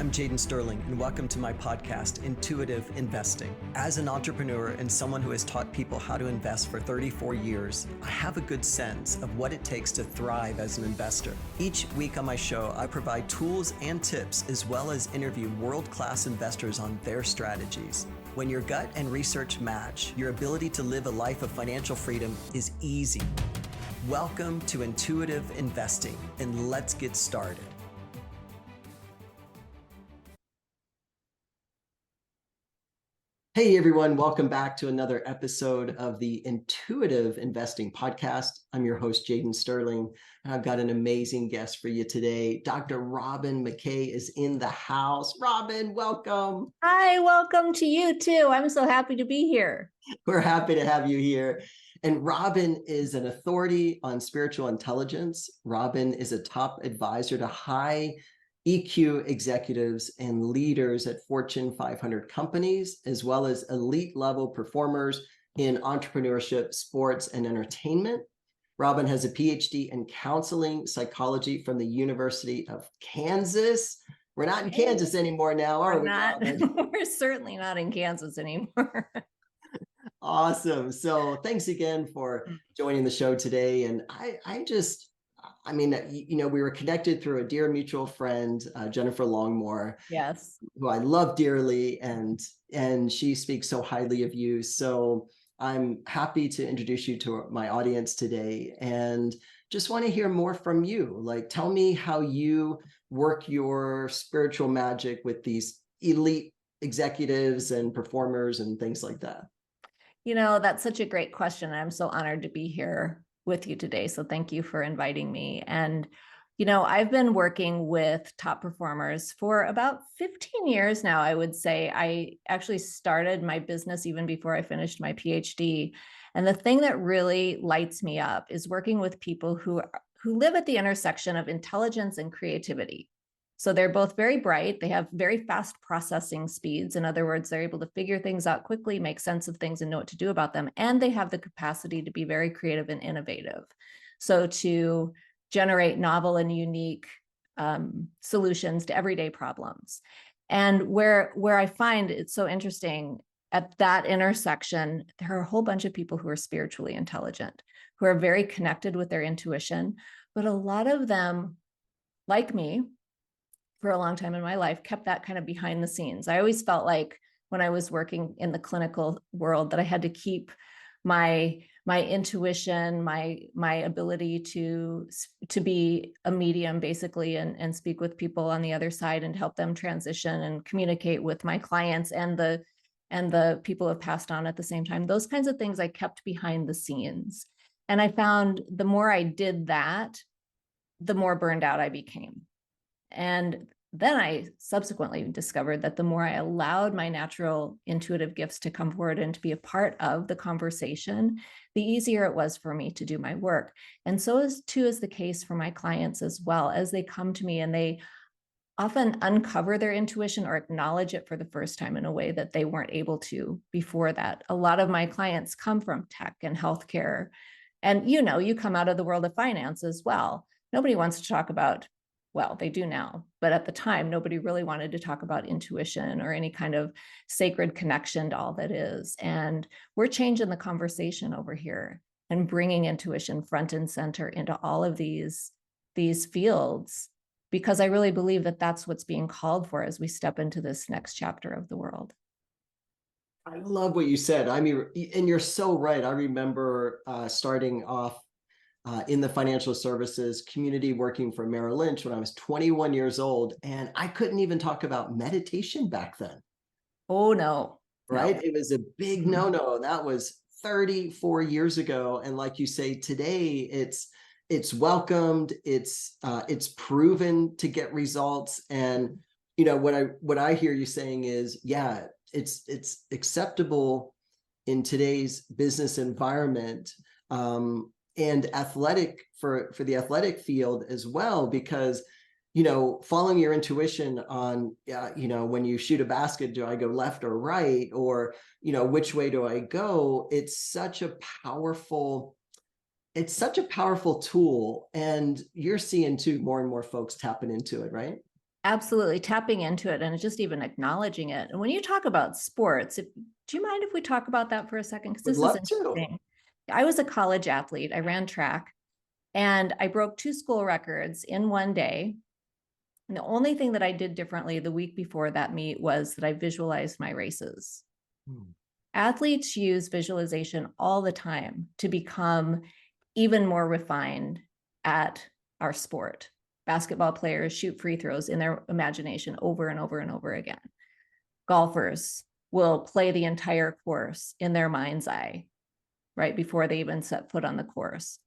I'm Jaden Sterling, and welcome to my podcast, Intuitive Investing. As an entrepreneur and someone who has taught people how to invest for 34 years, I have a good sense of what it takes to thrive as an investor. Each week on my show, I provide tools and tips, as well as interview world-class investors on their strategies. When your gut and research match, your ability to live a life of financial freedom is easy. Welcome to Intuitive Investing, and let's get started. Hey everyone, welcome back to another episode of the Intuitive Investing Podcast. I'm your host, Jaden Sterling, and I've got an amazing guest for you today. Dr. Robyn McKay is in the house. Robyn, welcome. Hi, welcome to you too. I'm so happy to be here. We're happy to have you here. And Robyn is an authority on spiritual intelligence. Robyn is a top advisor to high EQ executives and leaders at Fortune 500 companies, as well as elite level performers in entrepreneurship, sports, and entertainment. Robyn has a PhD in counseling psychology from the University of Kansas. We're not in Kansas anymore now, are we? We're certainly not in Kansas anymore. Awesome. So thanks again for joining the show today. And we were connected through a dear mutual friend, Jennifer Longmore. Yes. Who I love dearly, and she speaks so highly of you. So I'm happy to introduce you to my audience today, and just want to hear more from you. Like, tell me how you work your spiritual magic with these elite executives and performers and things like that. You know, that's such a great question. I'm so honored to be here with you today. So thank you for inviting me. And, you know, I've been working with top performers for about 15 years now, I would say. I actually started my business even before I finished my PhD. And the thing that really lights me up is working with people who live at the intersection of intelligence and creativity. So they're both very bright. They have very fast processing speeds. In other words, they're able to figure things out quickly, make sense of things, and know what to do about them. And they have the capacity to be very creative and innovative. So to generate novel and unique solutions to everyday problems. And where I find it's so interesting, at that intersection, there are a whole bunch of people who are spiritually intelligent, who are very connected with their intuition. But a lot of them, like me, for a long time in my life, kept that kind of behind the scenes. I always felt like when I was working in the clinical world that I had to keep my intuition, my ability to be a medium basically, and speak with people on the other side and help them transition and communicate with my clients and the people who have passed on at the same time. Those kinds of things I kept behind the scenes. And I found the more I did that, the more burned out I became. And then I subsequently discovered that the more I allowed my natural intuitive gifts to come forward and to be a part of the conversation, the easier it was for me to do my work. And so is the case for my clients as well, as they come to me and they often uncover their intuition or acknowledge it for the first time in a way that they weren't able to before that. A lot of my clients come from tech and healthcare. And you come out of the world of finance as well. Nobody wants to talk about, well, they do now, but at the time, nobody really wanted to talk about intuition or any kind of sacred connection to all that is. And we're changing the conversation over here and bringing intuition front and center into all of these fields, because I really believe that that's what's being called for as we step into this next chapter of the world. I love what you said. I mean, and you're so right. I remember starting off in the financial services community working for Merrill Lynch when I was 21 years old, and I couldn't even talk about meditation back then. Oh, no. Right? No. It was a big no-no. That was 34 years ago. And like you say, today it's welcomed, it's proven to get results. And what I hear you saying is, yeah, it's acceptable in today's business environment. And athletic for the athletic field as well, because, following your intuition on, when you shoot a basket, do I go left or right? Or, which way do I go? It's such a powerful tool. And you're seeing too, more and more folks tapping into it, right? Absolutely, tapping into it and just even acknowledging it. And when you talk about sports, do you mind if we talk about that for a second? Because Would this is love to. interesting. I was a college athlete. I ran track and I broke 2 school records in one day. And the only thing that I did differently the week before that meet was that I visualized my races. Athletes use visualization all the time to become even more refined at our sport. Basketball players shoot free throws in their imagination over and over and over again. Golfers will play the entire course in their mind's eye right before they even set foot on the course.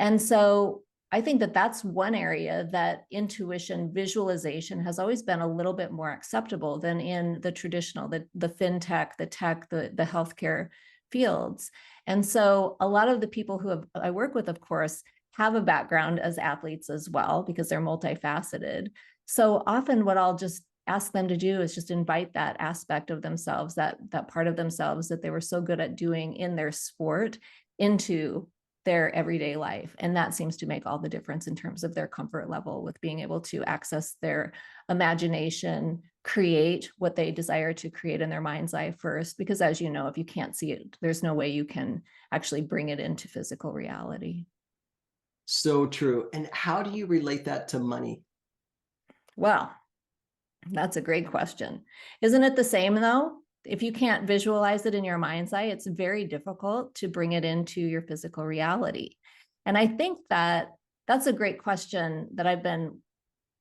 And so I think that that's one area that intuition, visualization has always been a little bit more acceptable than in the traditional, the fintech, the tech, the healthcare fields. And so a lot of the people who I work with, of course, have a background as athletes as well, because they're multifaceted. So often what I'll just ask them to do is just invite that aspect of themselves, that part of themselves that they were so good at doing in their sport, into their everyday life. And that seems to make all the difference in terms of their comfort level with being able to access their imagination, create what they desire to create in their mind's eye first. Because as you know, if you can't see it, there's no way you can actually bring it into physical reality. So true. And how do you relate that to money? Well, that's a great question. Isn't it the same though? If you can't visualize it in your mind's eye, it's very difficult to bring it into your physical reality. And I think that that's a great question that I've been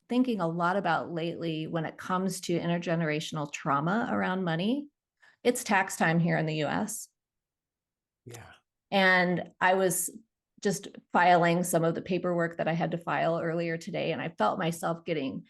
thinking a lot about lately when it comes to intergenerational trauma around money. It's tax time here in the US. Yeah. And I was just filing some of the paperwork that I had to file earlier today, and I felt myself getting,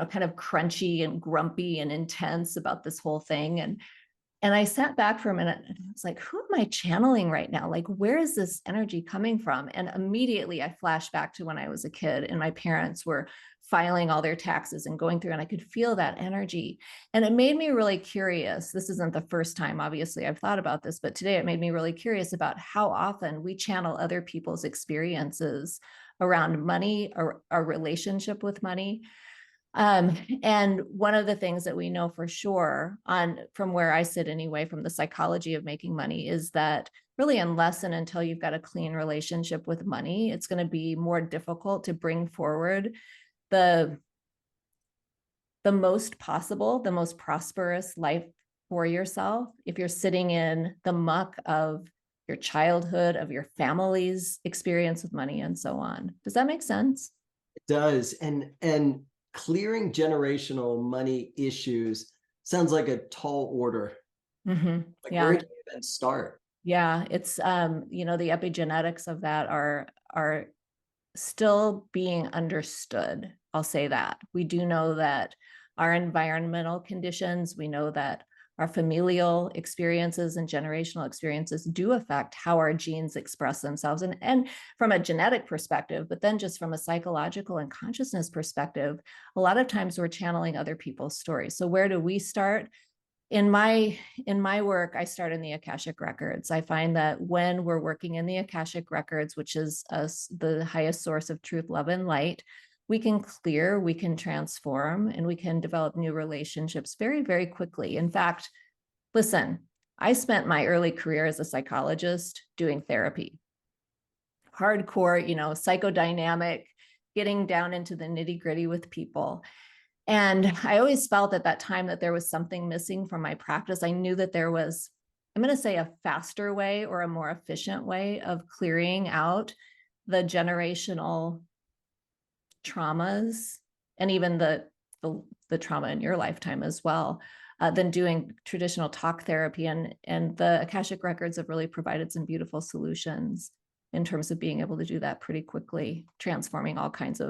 kind of crunchy and grumpy and intense about this whole thing. And I sat back for a minute and I was like, who am I channeling right now? Like, where is this energy coming from? And immediately I flashed back to when I was a kid and my parents were filing all their taxes and going through, and I could feel that energy. And it made me really curious. This isn't the first time, obviously, I've thought about this, but today it made me really curious about how often we channel other people's experiences around money or our relationship with money. And one of the things that we know for sure from where I sit anyway, from the psychology of making money, is that really unless and until you've got a clean relationship with money, it's going to be more difficult to bring forward the most prosperous life for yourself if you're sitting in the muck of your childhood, of your family's experience with money, and so on. Does that make sense? It does. And clearing generational money issues sounds like a tall order. Mm-hmm. Like, Yeah. where do you even start? Yeah, it's the epigenetics of that are still being understood. I'll say that. We do know that our environmental conditions, we know that our familial experiences and generational experiences do affect how our genes express themselves. And from a genetic perspective, but then just from a psychological and consciousness perspective, a lot of times we're channeling other people's stories. So where do we start? In my work, I start in the Akashic records. I find that when we're working in the Akashic records, which is the highest source of truth, love, and light, we can clear, we can transform, and we can develop new relationships very, very quickly. In fact, listen, I spent my early career as a psychologist doing therapy. Hardcore, psychodynamic, getting down into the nitty-gritty with people. And I always felt at that time that there was something missing from my practice. I knew that there was, I'm going to say, a faster way or a more efficient way of clearing out the generational traumas and even the trauma in your lifetime as well, than doing traditional talk therapy. And the Akashic records have really provided some beautiful solutions in terms of being able to do that pretty quickly, transforming all kinds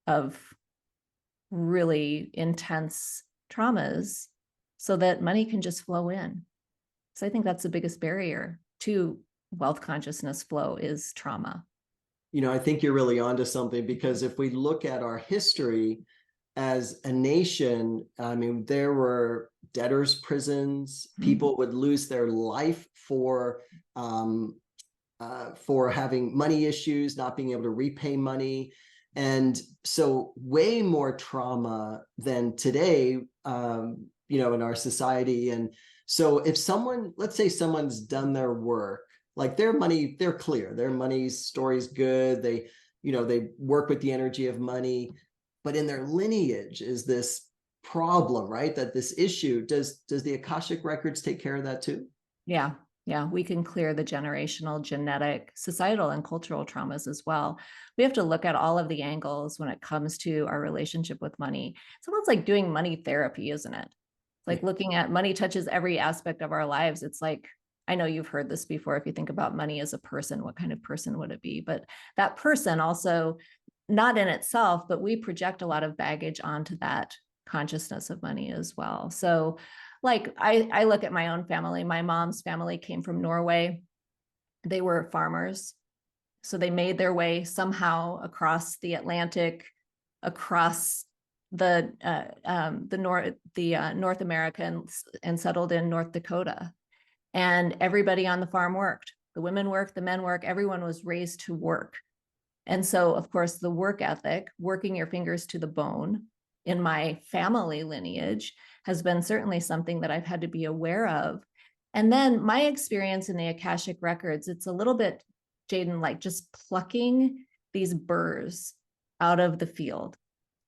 of really intense traumas so that money can just flow in. So I think that's the biggest barrier to wealth consciousness flow is trauma. I think you're really onto something, because if we look at our history as a nation, I mean, there were debtors' prisons. People would lose their life for having money issues, not being able to repay money. And so way more trauma than today, in our society. And so if someone, let's say someone's done their work, like their money, they're clear, their money's story's good. They work with the energy of money, but in their lineage is this problem, right? That this issue, does the Akashic records take care of that too? Yeah. Yeah, we can clear the generational, genetic, societal, and cultural traumas as well. We have to look at all of the angles when it comes to our relationship with money. It's almost like doing money therapy, isn't it? Like looking at money touches every aspect of our lives. It's like, I know you've heard this before. If you think about money as a person, what kind of person would it be? But that person also, not in itself, but we project a lot of baggage onto that consciousness of money as well. So like I look at my own family. My mom's family came from Norway. They were farmers. So they made their way somehow across the Atlantic, across the North America, and settled in North Dakota. And everybody on the farm worked. The women worked, the men worked, everyone was raised to work. And so, of course, the work ethic, working your fingers to the bone in my family lineage has been certainly something that I've had to be aware of. And then my experience in the Akashic records, it's a little bit, Jaden, like just plucking these burrs out of the field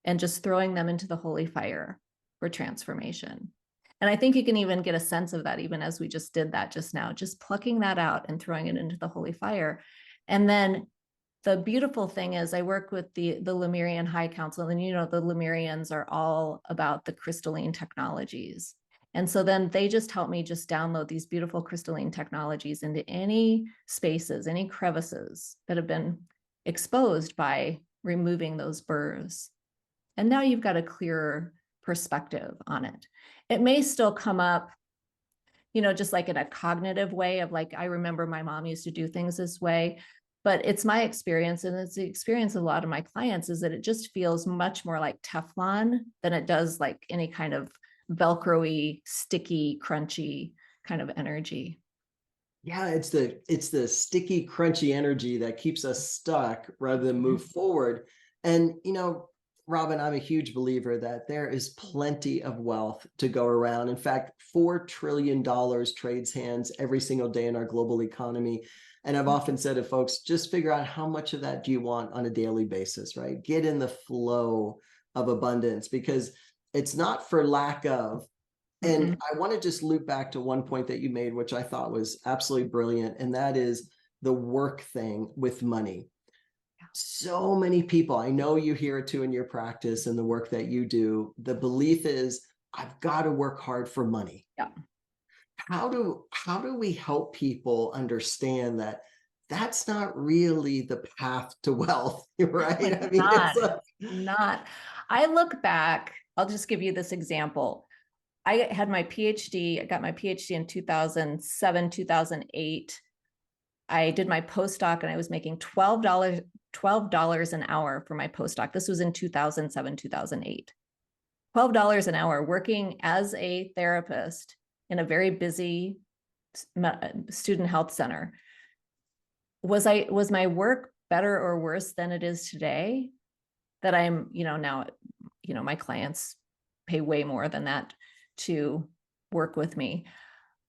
and just throwing them into the holy fire for transformation. And I think you can even get a sense of that, even as we just did that just now, just plucking that out and throwing it into the holy fire. And then the beautiful thing is I work with the Lemurian High Council, and the Lemurians are all about the crystalline technologies. And so then they just help me just download these beautiful crystalline technologies into any spaces, any crevices that have been exposed by removing those burrs. And now you've got a clearer perspective on it. It may still come up, just like in a cognitive way of like, I remember my mom used to do things this way. But it's my experience, and it's the experience of a lot of my clients, is that it just feels much more like Teflon than it does like any kind of Velcro-y, sticky, crunchy kind of energy. Yeah, it's the sticky, crunchy energy that keeps us stuck rather than move forward. And Robyn, I'm a huge believer that there is plenty of wealth to go around. In fact, $4 trillion trades hands every single day in our global economy. And I've often said to folks, just figure out how much of that do you want on a daily basis, right? Get in the flow of abundance, because it's not for lack of. And I want to just loop back to one point that you made, which I thought was absolutely brilliant. And that is the work thing with money. So many people, I know you hear it too in your practice and the work that you do. The belief is, I've got to work hard for money. Yeah. How do we help people understand that that's not really the path to wealth, right? It's not. I look back, I'll just give you this example. I had my PhD, I got my PhD in 2007, 2008. I did my postdoc and I was making $12 an hour for my postdoc. This was in 2007, 2008. $12 an hour working as a therapist in a very busy student health center. Was my work better or worse than it is today? That I'm, now, my clients pay way more than that to work with me.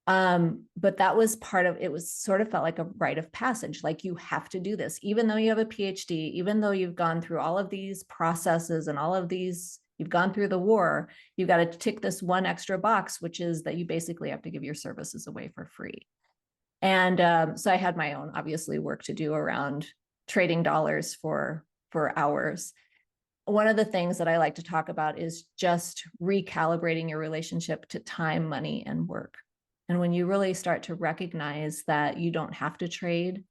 But that was part of it. Was sort of felt like a rite of passage. Like, you have to do this, even though you have a PhD, even though you've gone through all of these processes and all of these, you've gone through the war, you've got to tick this one extra box, which is that you basically have to give your services away for free. And so I had my own, obviously, work to do around trading dollars for hours. One of the things that I like to talk about is just recalibrating your relationship to time, money, and work. And when you really start to recognize that you don't have to trade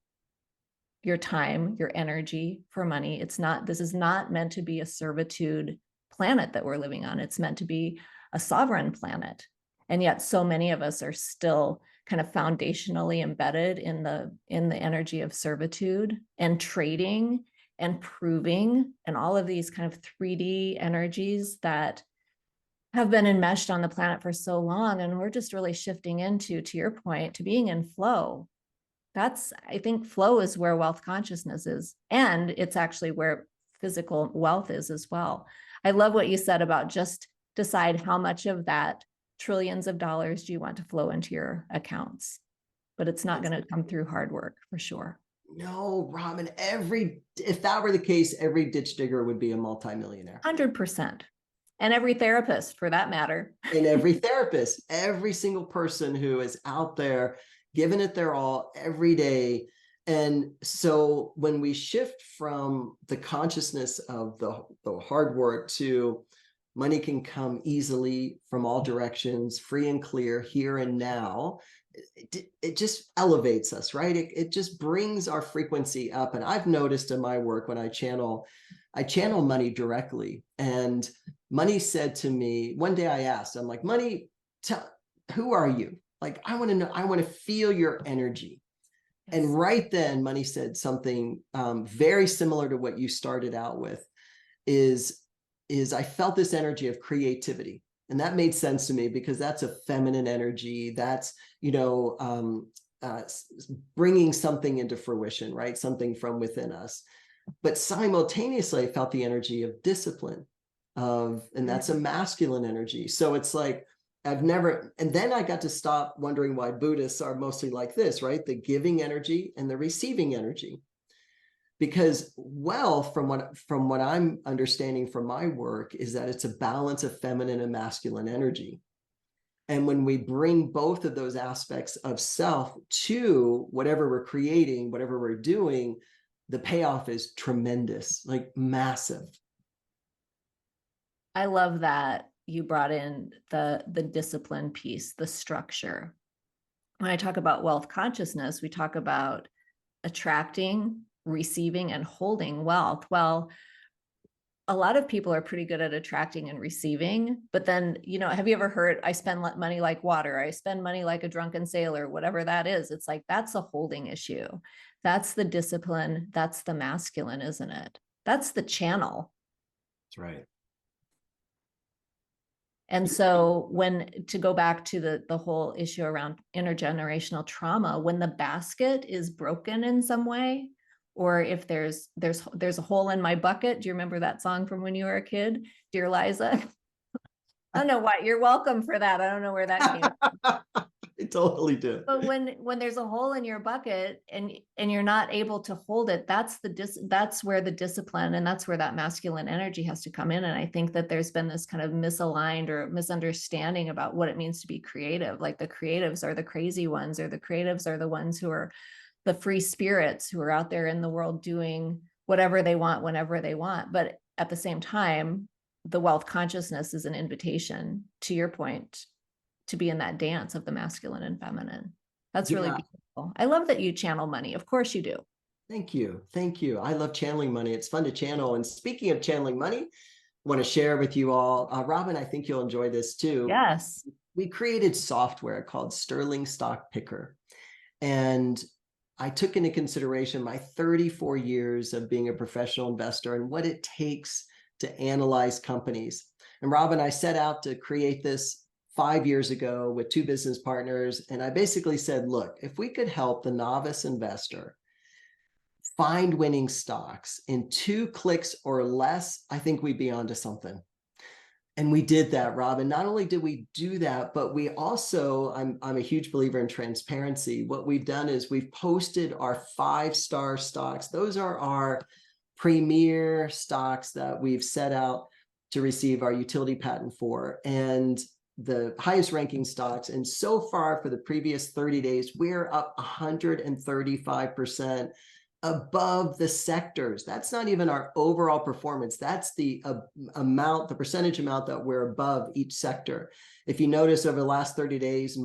your time, your energy for money, this is not meant to be a servitude planet that we're living on. It's meant to be a sovereign planet. And yet so many of us are still kind of foundationally embedded in the energy of servitude and trading and proving and all of these kind of 3D energies that have been enmeshed on the planet for so long. And we're just really shifting into, to your point, to being in flow. I think flow is where wealth consciousness is. And it's actually where physical wealth is as well. I love what you said about just decide how much of that trillions of dollars do you want to flow into your accounts, but it's not going to come through hard work for sure. No, Robyn, if that were the case, every ditch digger would be a multimillionaire. 100%. And every therapist for that matter. And every therapist, every single person who is out there giving it their all every day. And so when we shift from the consciousness of the hard work to money can come easily from all directions, free and clear, here and now, it just elevates us, right? It just brings our frequency up. And I've noticed in my work when I channel money directly. And money said to me, one day I asked, I'm like, money, who are you? Like, I want to know, I want to feel your energy. Yes. And right then money said something very similar to what you started out with, is I felt this energy of creativity. And that made sense to me because that's a feminine energy. That's, bringing something into fruition, right? Something from within us. But simultaneously, I felt the energy of discipline, and that's a masculine energy. So it's like, and then I got to stop wondering why Buddhists are mostly like this, right? The giving energy and the receiving energy. Because wealth, from what I'm understanding from my work, is that it's a balance of feminine and masculine energy. And when we bring both of those aspects of self to whatever we're creating, whatever we're doing, the payoff is tremendous, like massive. I love that you brought in the discipline piece, the structure. When I talk about wealth consciousness, we talk about attracting, receiving, and holding wealth. Well, a lot of people are pretty good at attracting and receiving, but then, have you ever heard, I spend money like water, I spend money like a drunken sailor, whatever that is? It's like, that's a holding issue. That's the discipline. That's the masculine, isn't it? That's the channel. That's right. And so to go back to the whole issue around intergenerational trauma, when the basket is broken in some way, or if there's a hole in my bucket. Do you remember that song from when you were a kid, Dear Liza? I don't know why. You're welcome for that. I don't know where that came from. I totally do. But when there's a hole in your bucket and you're not able to hold it, that's where the discipline and that's where that masculine energy has to come in. And I think that there's been this kind of misaligned or misunderstanding about what it means to be creative. Like the creatives are the crazy ones, or the creatives are the ones who are the free spirits who are out there in the world doing whatever they want, whenever they want. But at the same time, the wealth consciousness is an invitation, to your point, to be in that dance of the masculine and feminine. That's really beautiful. I love that you channel money. Of course you do. Thank you. Thank you. I love channeling money. It's fun to channel. And speaking of channeling money, I want to share with you all, Robyn, I think you'll enjoy this too. Yes. We created software called Sterling Stock Picker. And I took into consideration my 34 years of being a professional investor and what it takes to analyze companies. And Robyn, I set out to create this 5 years ago with 2 business partners. And I basically said, look, if we could help the novice investor find winning stocks in 2 clicks or less, I think we'd be onto something. And we did that, Robyn. Not only did we do that, but we also, I'm a huge believer in transparency. What we've done is we've posted our 5-star stocks. Those are our premier stocks that we've set out to receive our utility patent for, and the highest ranking stocks. And so far for the previous 30 days, we're up 135% above the sectors. That's not even our overall performance. That's the the percentage amount that we're above each sector. If you notice over the last 30 days,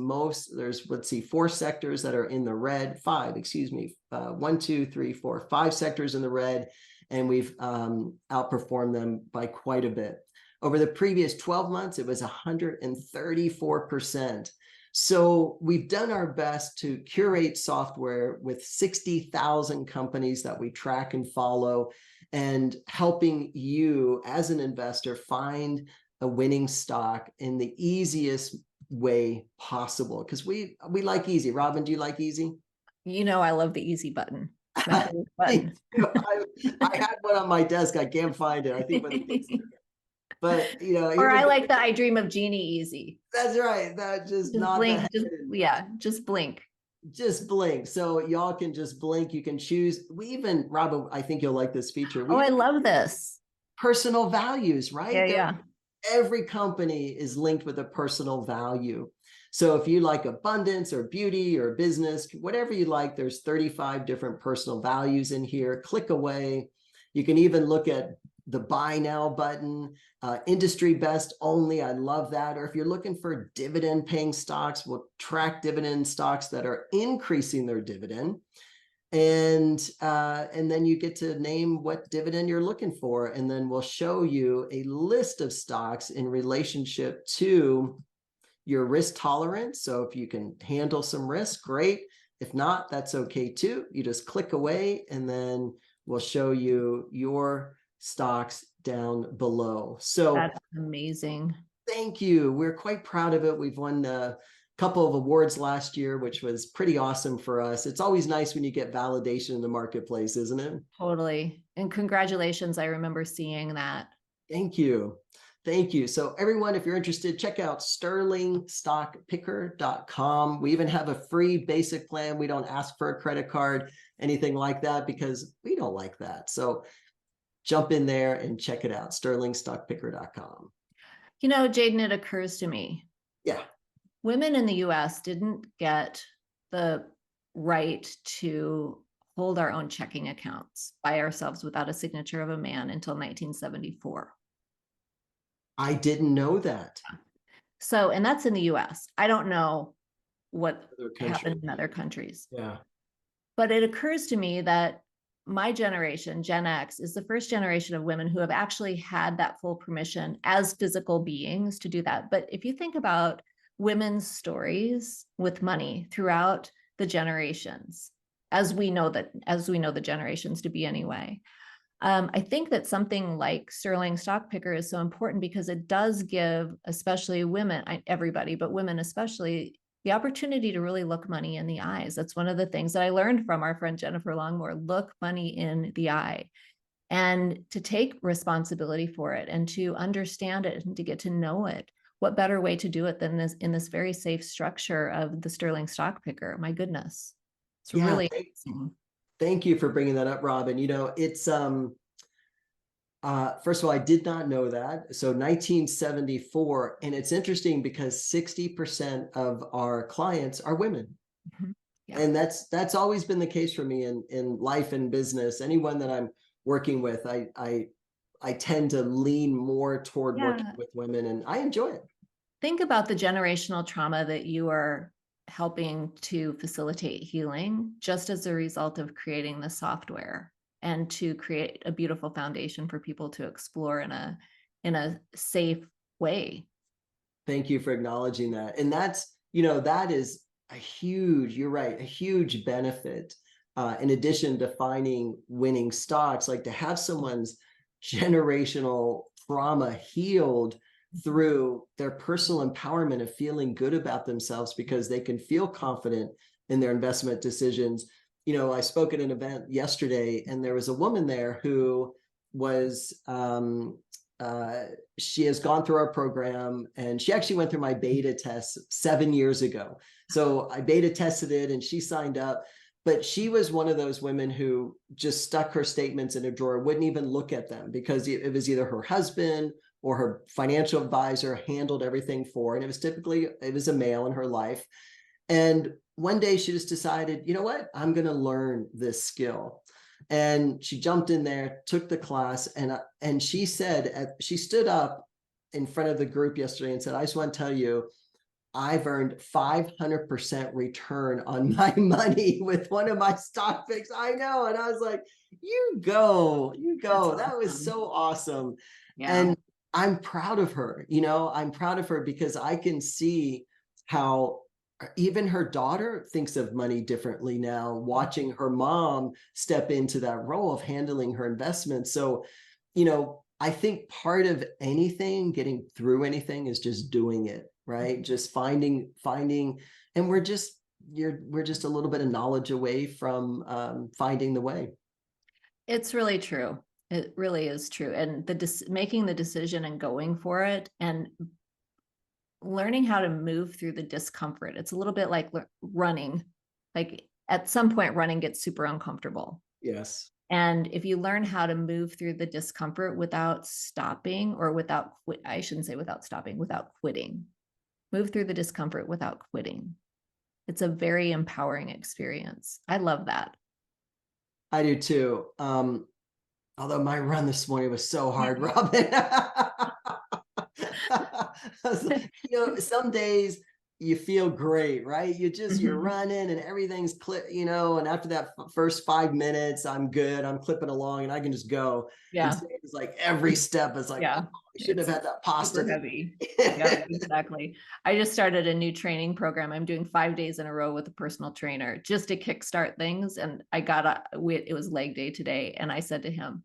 there's 4 sectors that are in the red, 5, excuse me, 1, 2, 3, 4, 5 sectors in the red, and we've outperformed them by quite a bit. Over the previous 12 months, it was 134%. So we've done our best to curate software with 60,000 companies that we track and follow, and helping you as an investor find a winning stock in the easiest way possible. Because we like easy. Robyn, do you like easy? I love the easy button. My favorite button. I had one on my desk. I can't find it. I think when the kids, but Or I even like the I Dream of Jeannie easy. that's right. That just Just nod the blink, head just and yeah, just blink. just blink. So y'all can just blink. You can choose. We even, Robyn, I think you'll like this feature. Oh, We I even love this. personal values, right? Yeah, yeah. Every company is linked with a personal value. So if you like abundance or beauty or business, whatever you like, there's 35 different personal values in here. Click away. You can even look at the buy now button, industry best only. I love that. Or if you're looking for dividend paying stocks, we'll track dividend stocks that are increasing their dividend. And then you get to name what dividend you're looking for, and then we'll show you a list of stocks in relationship to your risk tolerance. So if you can handle some risk, great. If not, that's okay too. You just click away, and then we'll show you your stocks down below. So That's amazing. thank you. We're quite proud of it. We've won a couple of awards last year, which was pretty awesome for us. It's always nice when you get validation in the marketplace, isn't it? Totally. And congratulations. I remember seeing that. Thank you. Thank you. So everyone, if you're interested, check out sterlingstockpicker.com. We even have a free basic plan. We don't ask for a credit card, anything like that, because we don't like that. So jump in there and check it out, sterlingstockpicker.com. Jaden, it occurs to me. Yeah. Women in the US didn't get the right to hold our own checking accounts by ourselves without a signature of a man until 1974. I didn't know that. So, and that's in the US. I don't know what happened in other countries. Yeah. But it occurs to me that my generation, Gen X, is the first generation of women who have actually had that full permission as physical beings to do that. But if you think about women's stories with money throughout the generations, as we know the generations to be anyway, I think that something like Sterling Stock Picker is so important because it does give, especially women, everybody, but women especially, the opportunity to really look money in the eyes. That's one of the things that I learned from our friend Jennifer Longmore: look money in the eye, and to take responsibility for it and to understand it and to get to know it. What better way to do it than this in this very safe structure of the Sterling Stock Picker? My goodness, it's really amazing. Thank you for bringing that up, Robyn. It's first of all, I did not know that. So 1974, and it's interesting because 60% of our clients are women. Mm-hmm. Yeah. And that's always been the case for me in life and business. Anyone that I'm working with, I tend to lean more toward working with women, and I enjoy it. Think about the generational trauma that you are helping to facilitate healing just as a result of creating the software and to create a beautiful foundation for people to explore in a safe way. Thank you for acknowledging that. And that's, that is you're right, a huge benefit. In addition to finding winning stocks, like to have someone's generational trauma healed through their personal empowerment of feeling good about themselves because they can feel confident in their investment decisions. I spoke at an event yesterday, and there was a woman there who was, she has gone through our program, and she actually went through my beta test 7 years ago. So I beta tested it and she signed up, but she was one of those women who just stuck her statements in a drawer, wouldn't even look at them because it was either her husband or her financial advisor handled everything for her. And it was a male in her life. And one day she just decided, you know what, I'm going to learn this skill. And she jumped in there, took the class, and she said, she stood up in front of the group yesterday and said, I just want to tell you, I've earned 500% return on my money with one of my stock picks. I know. And I was like, you go. Awesome. That was so awesome. Yeah. And I'm proud of her. I'm proud of her because I can see how even her daughter thinks of money differently now, watching her mom step into that role of handling her investments. So, I think part of anything, getting through anything, is just doing it, right? Just finding, and we're just we're just a little bit of knowledge away from finding the way. It's really true. It really is true. And making the decision and going for it and learning how to move through the discomfort. It's a little bit like running. Like at some point, running gets super uncomfortable. Yes. And if you learn how to move through the discomfort without stopping, or I shouldn't say without stopping, without quitting, move through the discomfort without quitting. It's a very empowering experience. I love that. I do too. Although my run this morning was so hard, Robyn. Some days you feel great, right? You're running and everything's and after that first 5 minutes, I'm good. I'm clipping along and I can just go. Yeah. And it's like every step is like, yeah. Oh, I shouldn't have had that pasta. Super heavy. Yeah, exactly. I just started a new training program. I'm doing 5 days in a row with a personal trainer just to kickstart things. And it was leg day today. And I said to him,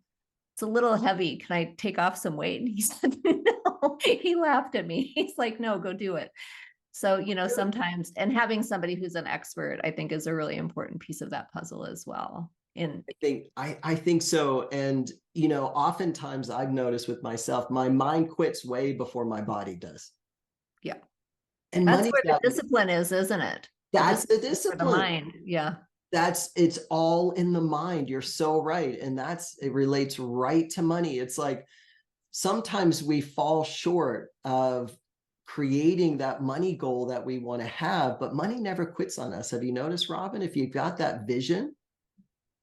it's a little heavy. Can I take off some weight? And he said, no. He laughed at me. He's like, no, go do it. So, sometimes, and having somebody who's an expert, I think, is a really important piece of that puzzle as well. I think so. And, oftentimes I've noticed with myself, my mind quits way before my body does. Yeah. And that's where the discipline is, isn't it? That's the discipline. The mind. Yeah. It's all in the mind. You're so right. And it relates right to money. It's like sometimes we fall short of creating that money goal that we want to have, but money never quits on us. Have you noticed, Robyn? If you've got that vision,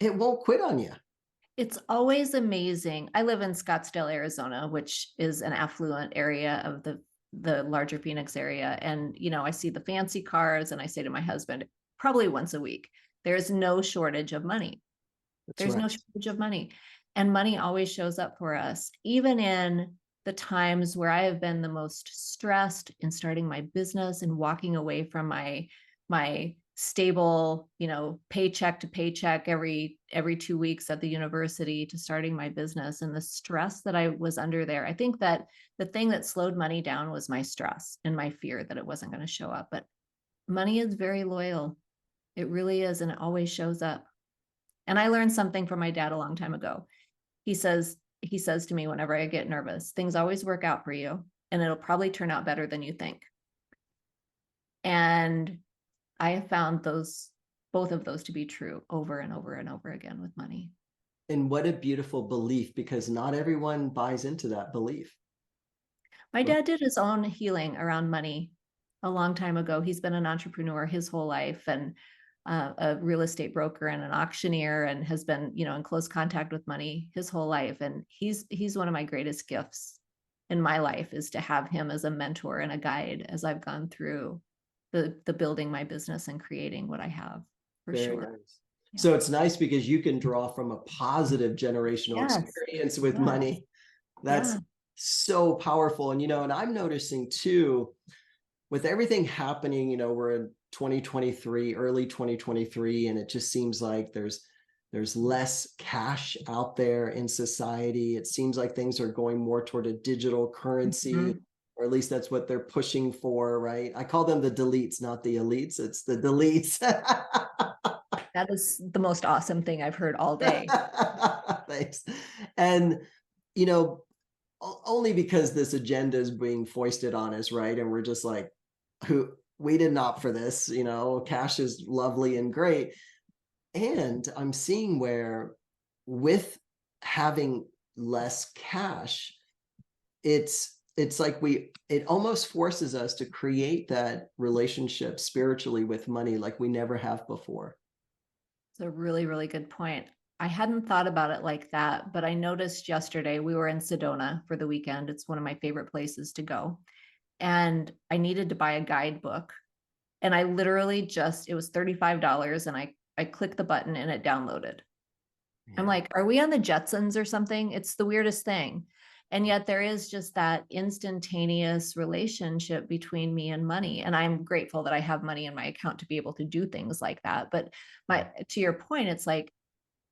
it won't quit on you. It's always amazing. I live in Scottsdale, Arizona, which is an affluent area of the larger Phoenix area. And, I see the fancy cars and I say to my husband, probably once a week, there's no shortage of money. There's no shortage of money. And money always shows up for us, even in the times where I have been the most stressed in starting my business and walking away from my stable, paycheck to paycheck every 2 weeks at the university to starting my business, and the stress that I was under there. I think that the thing that slowed money down was my stress and my fear that it wasn't going to show up. But money is very loyal. It really is. And it always shows up. And I learned something from my dad a long time ago. He says to me whenever I get nervous, things always work out for you and it'll probably turn out better than you think. And I have found both of those to be true over and over and over again with money. And what a beautiful belief, because not everyone buys into that belief. My dad did his own healing around money a long time ago. He's been an entrepreneur his whole life, and a real estate broker and an auctioneer, and has been, in close contact with money his whole life. And he's one of my greatest gifts in my life, is to have him as a mentor and a guide as I've gone through the building my business and creating what I have, for Very sure. Nice. Yeah. So it's nice because you can draw from a positive generational experience with money. That's so powerful. And, and I'm noticing too, with everything happening, we're in 2023, early 2023, and it just seems like there's less cash out there in society. It seems like things are going more toward a digital currency, or at least that's what they're pushing for, right? I call them the deletes, not the elites. It's the deletes. That is the most awesome thing I've heard all day. Thanks. And, only because this agenda is being foisted on us, right? And we're just like, we didn't opt for this, cash is lovely and great. And I'm seeing where, with having less cash, it's like it almost forces us to create that relationship spiritually with money like we never have before. It's a really, really good point. I hadn't thought about it like that, but I noticed yesterday we were in Sedona for the weekend. It's one of my favorite places to go. And I needed to buy a guidebook. And I literally it was $35, and I clicked the button and it downloaded. Yeah. I'm like, are we on the Jetsons or something? It's the weirdest thing. And yet there is just that instantaneous relationship between me and money. And I'm grateful that I have money in my account to be able to do things like that. But to your point, it's like,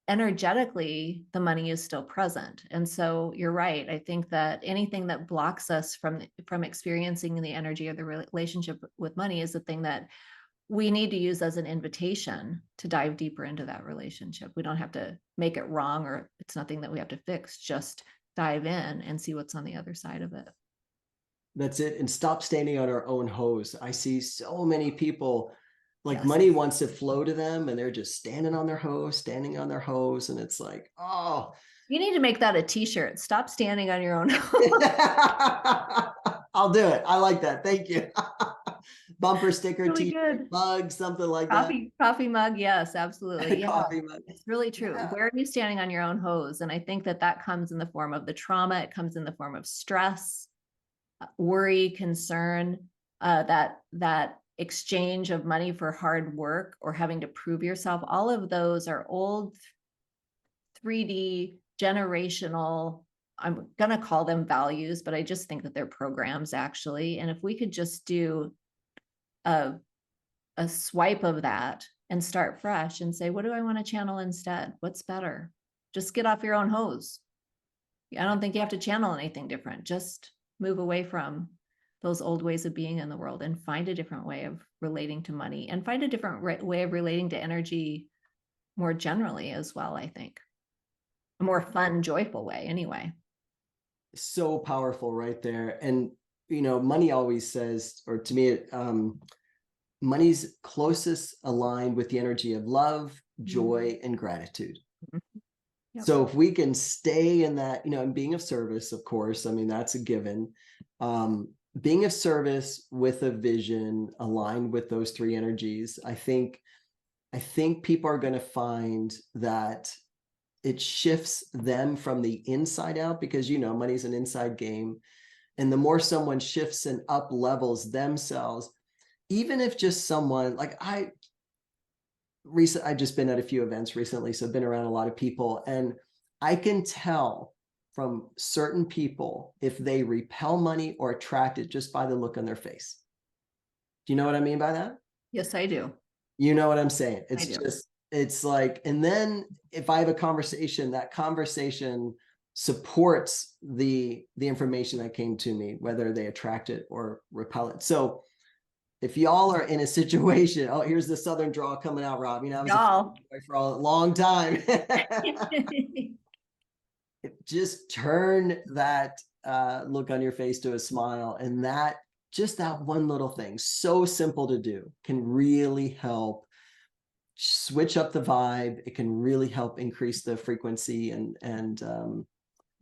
energetically, the money is still present. And so you're right. I think that anything that blocks us from experiencing the energy of the relationship with money is the thing that we need to use as an invitation to dive deeper into that relationship. We don't have to make it wrong, or it's nothing that we have to fix. Just dive in and see what's on the other side of it. That's it. And stop standing on our own hose. I see so many people, like, Yes. money wants to flow to them and they're just standing on their hose, standing on their hose. And it's like, oh, You need to make that a t-shirt. Stop standing on your own. I'll do it. I like that. Thank you. Bumper sticker, Really t-shirt, good. mug, something like Coffee mug. Yes, absolutely. Yeah, Coffee mug. it's really true. Yeah. Where are you standing on your own hose? And I think that that comes in the form of the trauma. It comes in the form of stress, worry, concern, that exchange of money for hard work or having to prove yourself. All of those are old 3D generational, I'm going to call them values, but I just think that they're programs actually. And if we could just do a swipe of that and start fresh and say, what do I want to channel instead? What's better? Just get off your own hose. I don't think you have to channel anything different. Just move away from those old ways of being in the world and find a different way of relating to money, and find a different way of relating to energy more generally as well. I think a more fun, joyful way anyway. So powerful right there. And, money always says, or to me, money's closest aligned with the energy of love, joy, and gratitude. Yep. So if we can stay in that, and being of service, of course, I mean, that's a given. Being of service with a vision aligned with those three energies, I think people are going to find that it shifts them from the inside out, because, money's an inside game. And the more someone shifts and up levels themselves, even if just someone like I've just been at a few events recently, so I've been around a lot of people, and I can tell from certain people if they repel money or attract it just by the look on their face. Do you know what I mean by that? Yes, I do. You know what I'm saying? It's like, and then if I have a conversation, that conversation supports the information that came to me, whether they attract it or repel it. So if y'all are in a situation, oh, here's the Southern drawl coming out, Rob. I was for a long time. Just turn that look on your face to a smile, and that one little thing, so simple to do, can really help switch up the vibe. It can really help increase the frequency and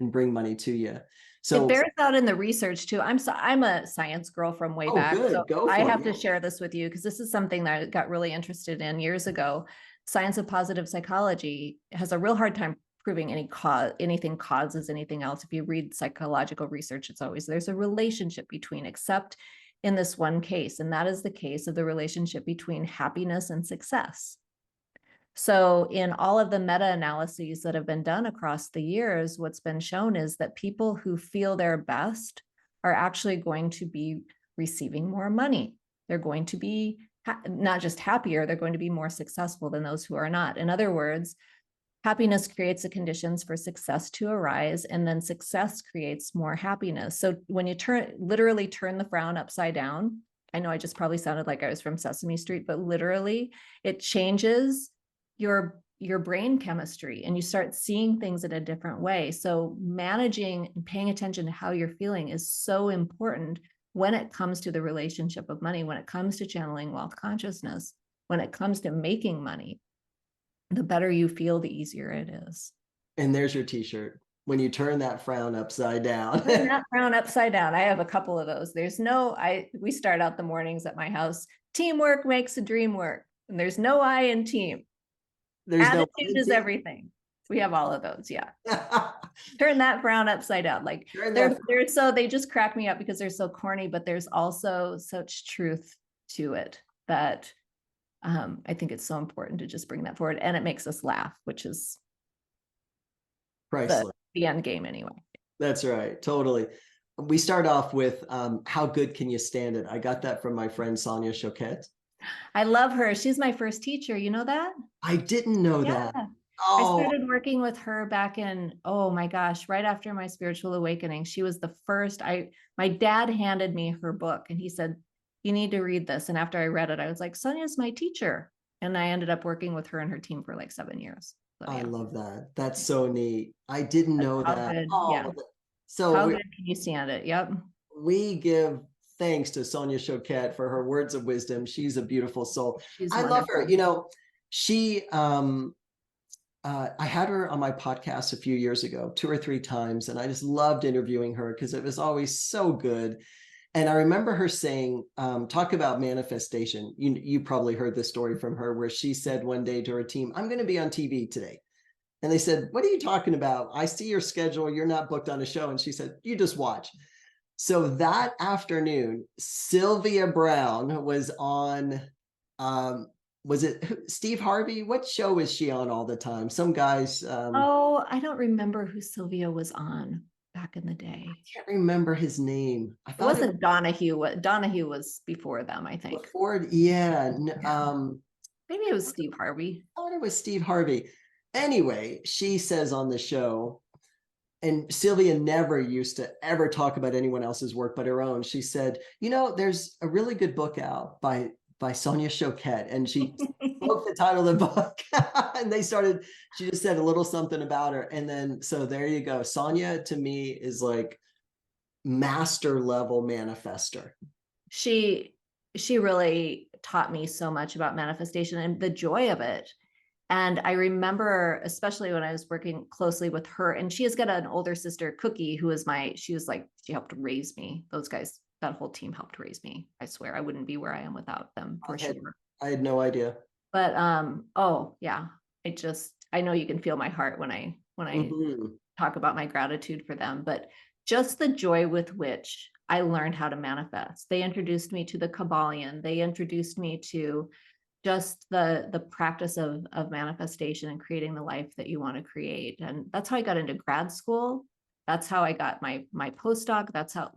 bring money to you. So it bears out in the research too. I'm a science girl from way back. Good. So I have to share this with you because this is something that I got really interested in years ago. Science of positive psychology has a real hard time proving anything causes anything else. If you read psychological research, it's always there's a relationship between, except in this one case, and that is the case of the relationship between happiness and success. So in all of the meta-analyses that have been done across the years, what's been shown is that people who feel their best are actually going to be receiving more money. They're going to be not just happier, they're going to be more successful than those who are not. In other words, happiness creates the conditions for success to arise, and then success creates more happiness. So when you literally turn the frown upside down, I know I just probably sounded like I was from Sesame Street, but literally it changes your brain chemistry and you start seeing things in a different way. So managing and paying attention to how you're feeling is so important when it comes to the relationship of money, when it comes to channeling wealth consciousness, when it comes to making money. The better you feel, the easier it is. And there's your t-shirt. When you turn that frown upside down. Turn that frown upside down. I have a couple of those. We start out the mornings at my house. Teamwork makes the dream work. And there's no I in team. Attitude is everything. We have all of those. Yeah. Turn that frown upside down. Like they just crack me up because they're so corny, but there's also such truth to it that I think it's so important to just bring that forward, and it makes us laugh, which is priceless. The end game anyway. That's right. Totally. We start off with how good can you stand it? I got that from my friend Sonia Choquette. I love her. She's my first teacher. You know that? I didn't know that. Oh. I started working with her back in, oh my gosh, right after my spiritual awakening. She was the first. My dad handed me her book and he said, you need to read this. And after I read it, I was like, Sonia's my teacher. And I ended up working with her and her team for like 7 years. So I yeah. love that. That's so neat. I didn't know How that. good. Yeah. Oh, so How good can you stand it? Yep. we give thanks to Sonia Choquette for her words of wisdom. She's a beautiful soul. She's I love her. wonderful. You know, she I had her on my podcast a few years ago, 2 or 3 times, and I just loved interviewing her because it was always so good. And I remember her saying, talk about manifestation. You probably heard this story from her where she said one day to her team, I'm going to be on TV today. And they said, what are you talking about? I see your schedule. You're not booked on a show. And she said, you just watch. So that afternoon, Sylvia Brown was on, was it Steve Harvey? What show is she on all the time? Some guys. Oh, I don't remember who Sylvia was on back in the day. I can't remember his name. I It thought wasn't Donahue. Donahue was before them, I think. Ford. Yeah. Maybe it was Steve Harvey. I thought it was Steve Harvey. Anyway, she says on the show, and Sylvia never used to ever talk about anyone else's work but her own. She said, you know, there's a really good book out by Sonia Choquette. And she spoke the title of the book. And she just said a little something about her. And then, so there you go. Sonia to me is like master level manifester. She really taught me so much about manifestation and the joy of it. And I remember, especially when I was working closely with her, and she has got an older sister, Cookie, who is she helped raise me. Those guys, that whole team helped raise me. I swear I wouldn't be where I am without them for sure. I had no idea. But oh yeah, I know you can feel my heart when I talk about my gratitude for them, but just the joy with which I learned how to manifest. They introduced me to the Kabbalion. They introduced me to just the practice of manifestation and creating the life that you want to create. And that's how I got into grad school. That's how I got my postdoc. That's how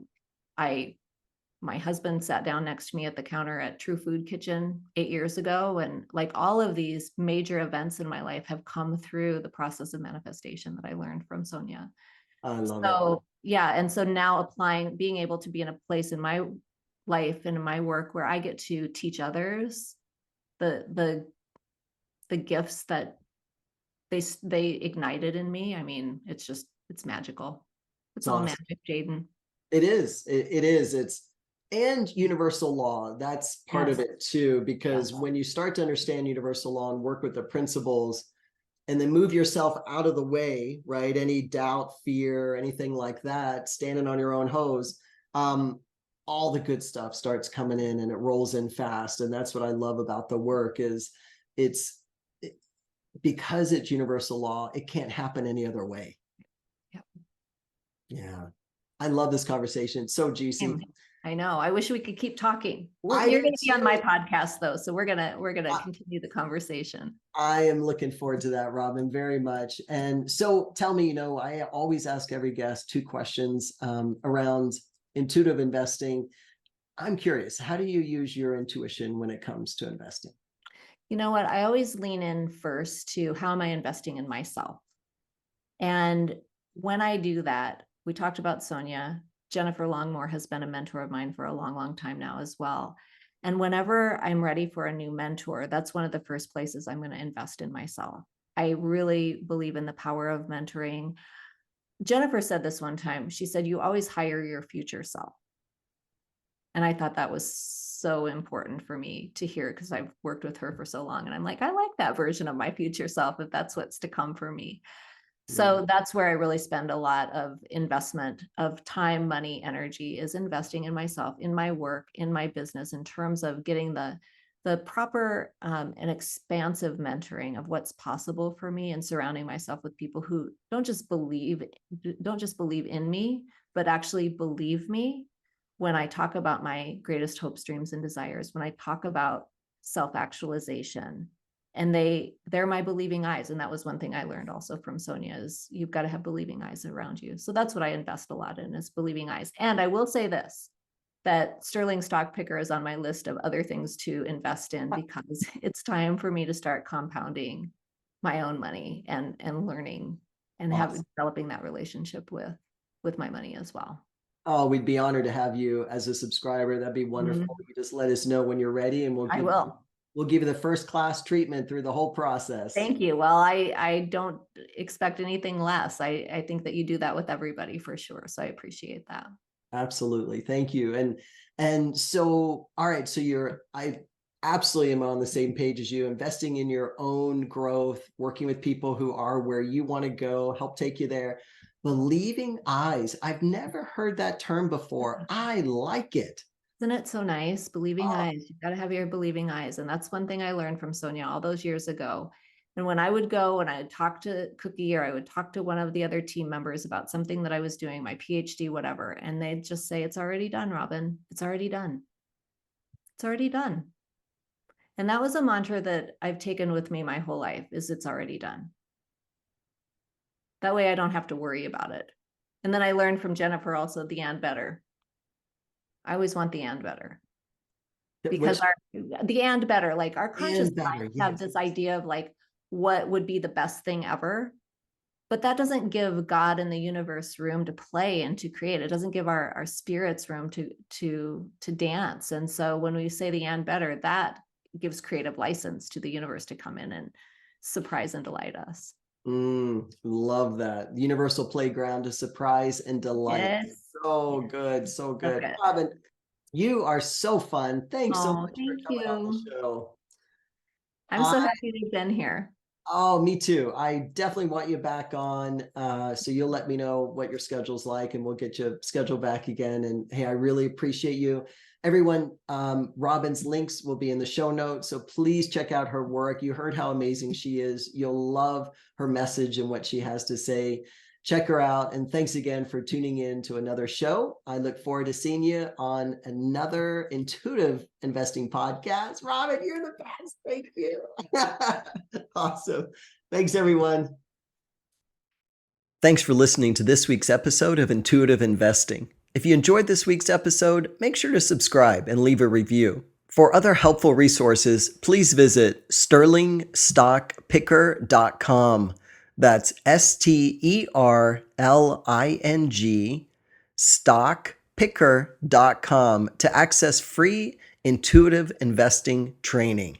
my husband sat down next to me at the counter at True Food Kitchen 8 years ago. And like all of these major events in my life have come through the process of manifestation that I learned from Sonia. I love it. Yeah. And so now being able to be in a place in my life and in my work where I get to teach others the gifts that they ignited in me. I mean, it's magical. It's all awesome. Magic, Jaden. It is. It is. And universal law. That's part of it too, because when you start to understand universal law and work with the principles and then move yourself out of the way, right? Any doubt, fear, anything like that, standing on your own hose, all the good stuff starts coming in and it rolls in fast. And that's what I love about the work is because it's universal law, it can't happen any other way. Yep. Yeah. I love this conversation. It's so juicy. I know. I wish we could keep talking. You're going to be on my podcast though. So we're going to continue the conversation. I am looking forward to that, Robyn, very much. And so tell me, I always ask every guest 2 questions around intuitive investing. I'm curious, how do you use your intuition when it comes to investing? You know what? I always lean in first to how am I investing in myself? And when I do that, we talked about Sonia. Jennifer Longmore has been a mentor of mine for a long, long time now as well. And whenever I'm ready for a new mentor, that's one of the first places I'm going to invest in myself. I really believe in the power of mentoring. Jennifer said this one time. She said, you always hire your future self. And I thought that was so important for me to hear because I've worked with her for so long. And I'm like, I like that version of my future self if that's what's to come for me. So that's where I really spend a lot of investment of time, money, energy is investing in myself, in my work, in my business, in terms of getting the proper and expansive mentoring of what's possible for me and surrounding myself with people who don't just believe in me, but actually believe me when I talk about my greatest hopes, dreams, and desires, when I talk about self-actualization. And they're my believing eyes. And that was one thing I learned also from Sonia is you've got to have believing eyes around you. So that's what I invest a lot in is believing eyes. And I will say this, that Sterling Stock Picker is on my list of other things to invest in because it's time for me to start compounding my own money and learning and developing that relationship with my money as well. Oh, we'd be honored to have you as a subscriber. That'd be wonderful. You just let us know when you're ready, and I will. we'll give you the first class treatment through the whole process. Thank you. Well, I don't expect anything less. I think that you do that with everybody for sure. So I appreciate that. Absolutely. Thank you. And so, all right, so I absolutely am on the same page as you, investing in your own growth, working with people who are where you want to go, help take you there. Believing eyes. I've never heard that term before. I like it. Isn't it so nice? Believing Oh, eyes. You've got to have your believing eyes. And that's one thing I learned from Sonia all those years ago. And when I would go and I would talk to Cookie, or I would talk to one of the other team members about something that I was doing, my PhD, whatever, and they'd just say, it's already done, Robyn. It's already done. It's already done. And that was a mantra that I've taken with me my whole life, is it's already done. That way I don't have to worry about it. And then I learned from Jennifer also the and better. I always want the and better. Because the and better, like our conscious minds have this idea of like what would be the best thing ever, but that doesn't give God and the universe room to play and to create. It doesn't give our spirits room to dance. And so when we say the and better, that gives creative license to the universe to come in and surprise and delight us. Love that. Universal playground to surprise and delight. Yes. So good. So good. Okay. Robyn, you are so fun. Thanks so much for coming on the show. I'm so happy to have been here. Oh, me too. I definitely want you back on. So you'll let me know what your schedule's like, and we'll get you scheduled back again. And hey, I really appreciate you. Everyone, Robyn's links will be in the show notes. So please check out her work. You heard how amazing she is. You'll love her message and what she has to say. Check her out. And thanks again for tuning in to another show. I look forward to seeing you on another intuitive investing podcast. Robyn, you're the best. Thank you. Awesome. Thanks, everyone. Thanks for listening to this week's episode of Intuitive Investing. If you enjoyed this week's episode, make sure to subscribe and leave a review. For other helpful resources, please visit sterlingstockpicker.com. That's STERLING stockpicker.com to access free intuitive investing training.